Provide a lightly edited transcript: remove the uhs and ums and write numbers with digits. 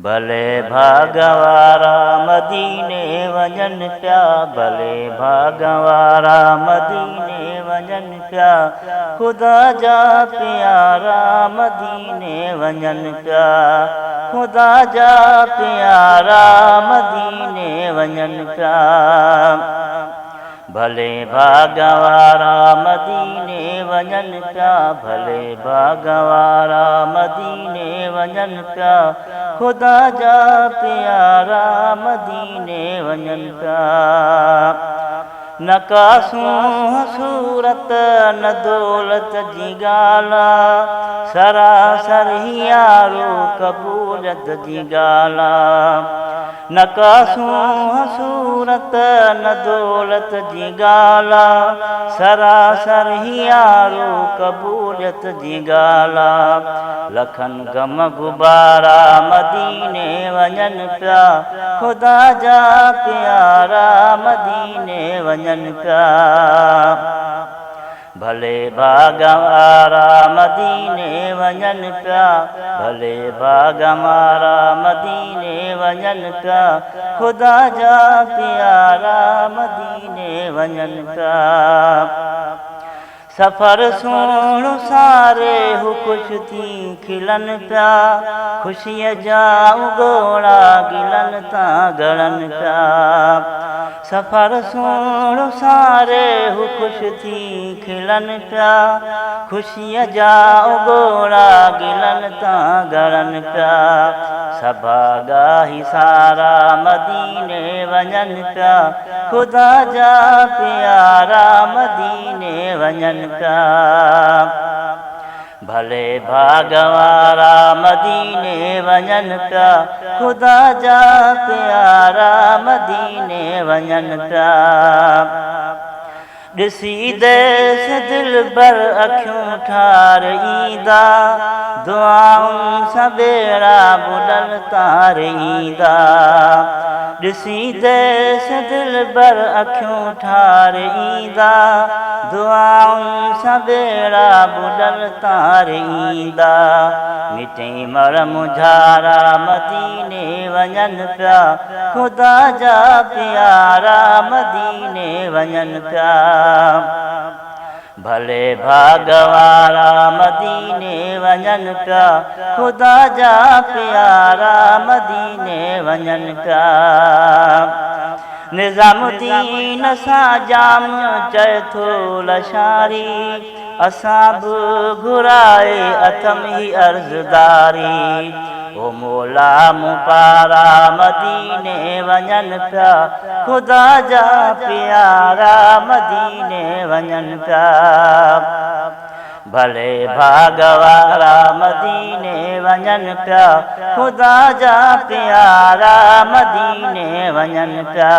भले भागवारा मदीने वञनि पिया, भले भागवारा मदीने वञनि पिया, ख़ुदा जा प्यारा मदीने वञनि पिया, ख़ुदा जा प्यारा मदीने वञनि पिया। भले भागवारा मदीने वञनि पिया, भले भागवारा मदीने वञनि पिया, ख़ुदा जा प्यारा मदीने वञनि पिया। न का सूरत न दौलत जी ॻाल्हि, सरासर यारो क़बूलियत जी ॻाल्हि। न का सूरत न दौलत जी ॻाल्हि, सरासर यारो क़बूलियत जी ॻाल्हि। लखनि गम गुबारा मदीने वञनि पिया, ख़ुदा जा प्यारा मदीने वञनि पिया। भले भागवारा मदीने वञनि पिया, भले भागवारा मदीने वञनि पिया, ख़ुदा जा प्यारा मदीने वञनि पिया। सफ़र सुहिणो सारे हू ख़ुशि थी खिलनि पिया, ख़ुशीअ जा उॻोड़ा गिलनि था ॻड़नि पिया। सफ़र सुहिणो सारे हू ख़ुशि थी खिलनि पिया, ख़ुशीअ जा उॻोड़ा गिलनि था ॻड़नि पिया। सभागाही सारा मदीने वञनि पिया, ख़ुदा जा प्यारा मदीने वञनि पिया। भले भागवारा मदीने वञनि पिया, ख़ुदा जा प्यारा मदीने वञनि पिया। ॾिसी देस दिलबर अखियूं ठारींदा, दुआउनि सां बेड़ा बुॾनि तारींदा। ॾिसी देस दिलबर अखियूं ठारींदा, दुआउनि सां बेड़ा बुॾनि तारींदा। मिटे मर मुझारा मदीने वञनि पिया, ख़ुदा जा प्यारा मदीने वञनि पिया। भले भागवारा मदीने वञनि पिया, ख़ुदा जा प्यारा मदीने वञनि पिया। निज़ामुद्दीन सां जाम चए थो लशारी, असां बि घुराए अथम ही अर्ज़दारी। ओ मौला मूं पारा मदीने वञनि पिया, ख़ुदा जा प्यारा मदीने वञनि पिया। भले भागवारा मदीने वञनि पिया, ख़ुदा जा प्यारा मदीने वञनि पिया।